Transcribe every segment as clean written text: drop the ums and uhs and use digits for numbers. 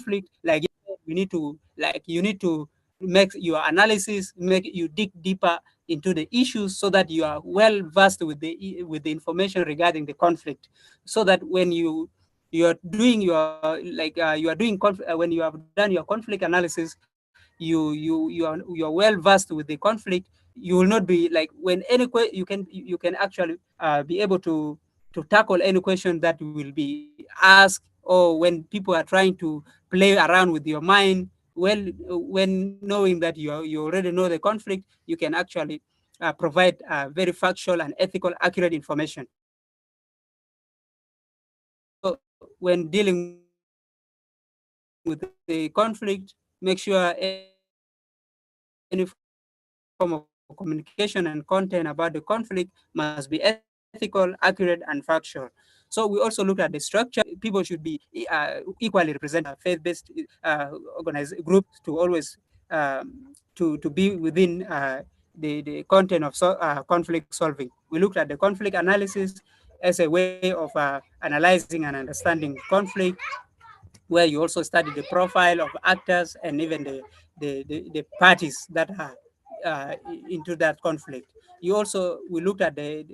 conflict, like you need to make your analysis, make you dig deeper into the issues so that you are well versed with the information regarding the conflict, so that when you're doing your you are doing when you have done your conflict analysis, you're well versed with the conflict. You will not be like when you can actually be able to tackle any question that will be asked, or when people are trying to play around with your mind. Well, when knowing that you already know the conflict, you can actually provide very factual and ethical, accurate information. So when dealing with the conflict, make sure any form of communication and content about the conflict must be ethical, accurate, and factual. So we also looked at the structure. People should be equally represented. Faith-based groups to always organize groups to always to be within the content of conflict solving. We looked at the conflict analysis as a way of analyzing and understanding conflict, where you also study the profile of actors and even the parties that are into that conflict. You also we looked at the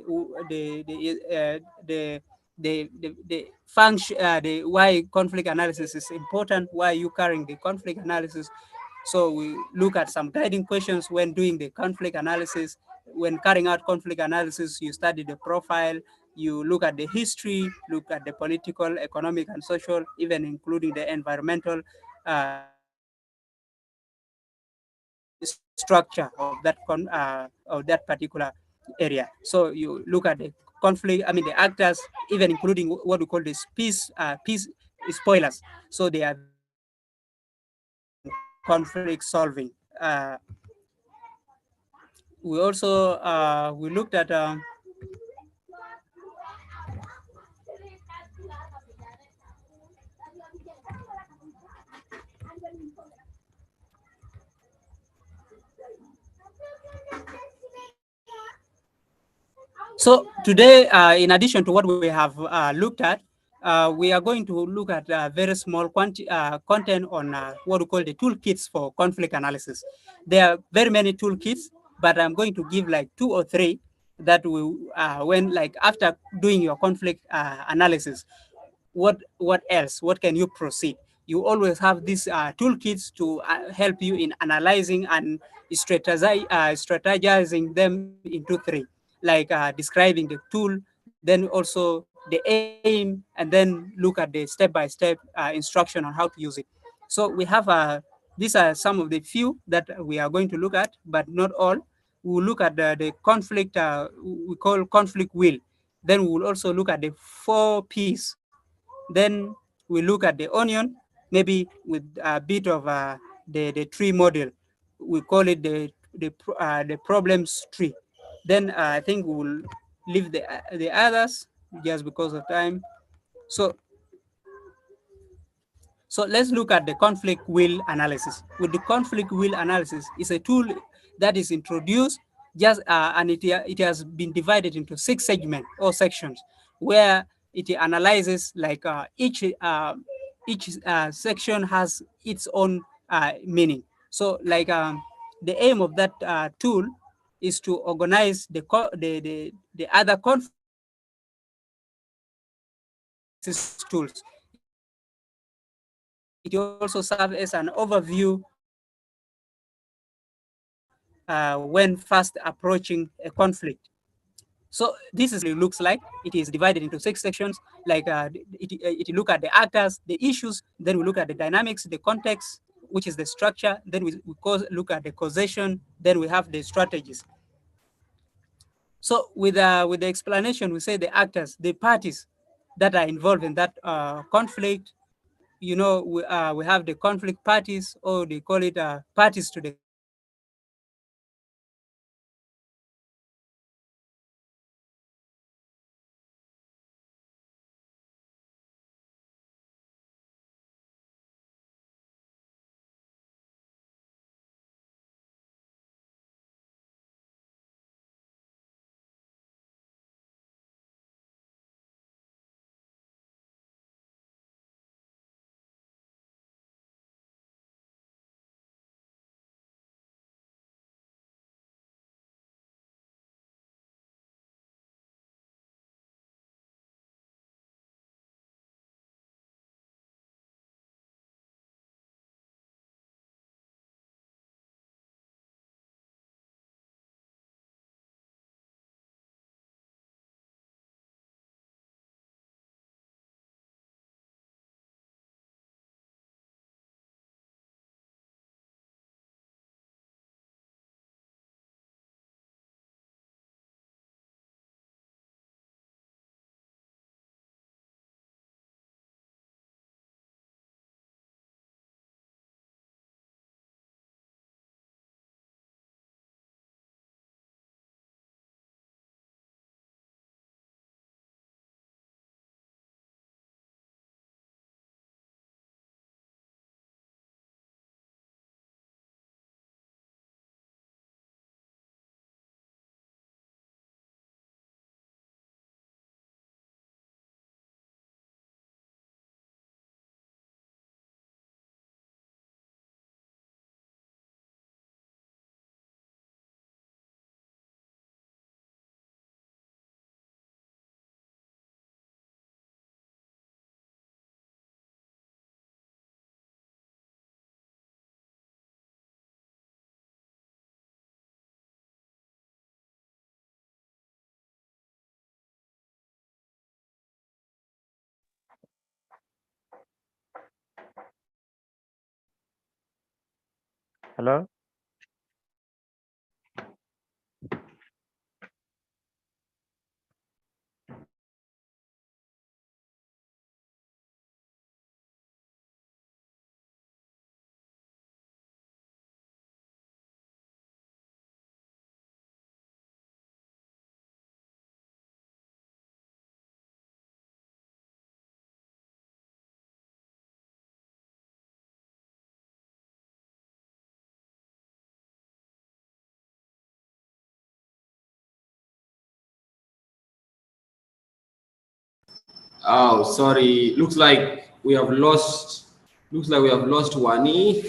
function, the why conflict analysis is important, why you carrying the conflict analysis. So we look at some guiding questions when doing the conflict analysis. When carrying out conflict analysis, you study the profile, you look at the history, look at the political, economic, and social, even including the environmental structure of that particular area. So you look at the conflict, I mean the actors, even including what we call this peace spoilers. So they are very important in conflict solving. We also we looked at so today, in addition to what we have looked at, we are going to look at very small content on what we call the toolkits for conflict analysis. There are very many toolkits, but I'm going to give like 2 or 3 that will, when like after doing your conflict analysis, what else? What can you proceed? You always have these toolkits to help you in analyzing and strategizing them into 3, like describing the tool, then also the aim, and then look at the step-by-step instruction on how to use it. So we have these are some of the few that we are going to look at, but not all. We will look at the conflict we call conflict wheel. Then we will also look at the 4 Ps. Then we look at the onion, maybe with a bit of the tree model. We call it the problems tree. Then I think we will leave the others just because of time. So so let's look at the conflict wheel analysis. With the conflict wheel analysis, is a tool that is introduced just and it has been divided into 6 segments or sections, where it analyzes like each section has its own meaning. So like the aim of that tool is to organize the other conflict analysis tools. It also serves as an overview when first approaching a conflict. So this is looks like it is divided into 6 sections. Like it look at the actors, the issues, then we look at the dynamics, the context, which is the structure. Then look at the causation. Then we have the strategies. So with the explanation, we say the actors, the parties that are involved in that conflict. You know, we have the conflict parties, or they call it parties to the conflict. Then we have the Hello? Oh, sorry. Looks like we have lost. Looks like we have lost Wani.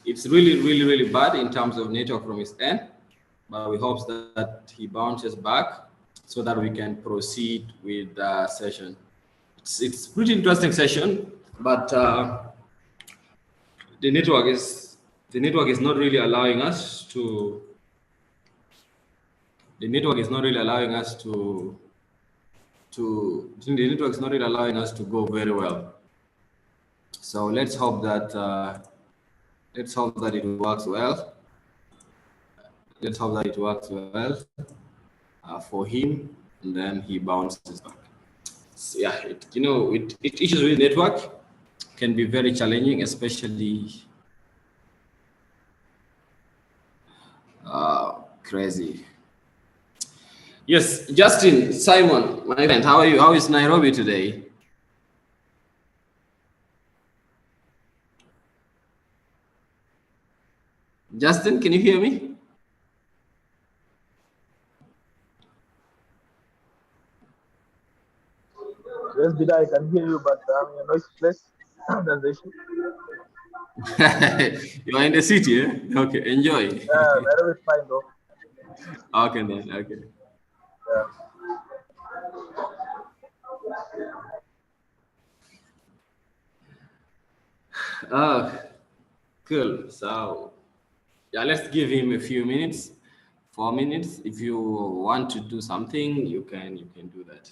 It's really, really, really bad in terms of network from his end. But we hope that he bounces back so that we can proceed with the session. It's pretty interesting session, but the network is the network is not really allowing us to. The network is not really allowing us to. The network is not really allowing us to go very well. So let's hope that it works well. Let's hope that it works well for him, and then he bounces back. So yeah, issues with network can be very challenging, especially crazy. Yes, Justin, Simon, my friend, how are you? How is Nairobi today? Justin, can you hear me? Yes, Dida, I can hear you, but I'm in a noisy place. That's the issue. You are in the city, eh? Okay, enjoy. Wherever it's fine though. Okay then, okay. Yeah. Oh, cool. So yeah, let's give him a few minutes, 4 minutes. If you want to do something, you can do that.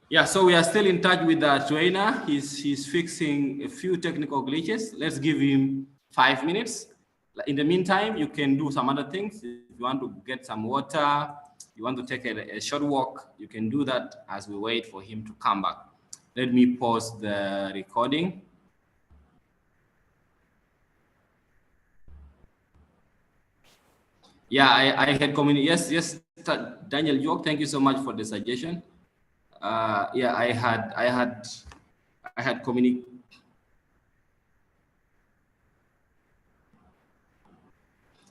Yeah, so we are still in touch with the trainer. He's fixing a few technical glitches. Let's give him 5 minutes. In the meantime, you can do some other things. If you want to get some water, you want to take a short walk, you can do that as we wait for him to come back. Let me pause the recording. Yeah, I had communicated. Yes, Daniel York, thank you so much for the suggestion. Yeah, I had communicated.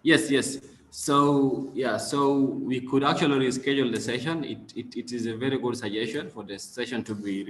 Yes. So yeah, so we could actually reschedule the session. It is a very good suggestion for the session to be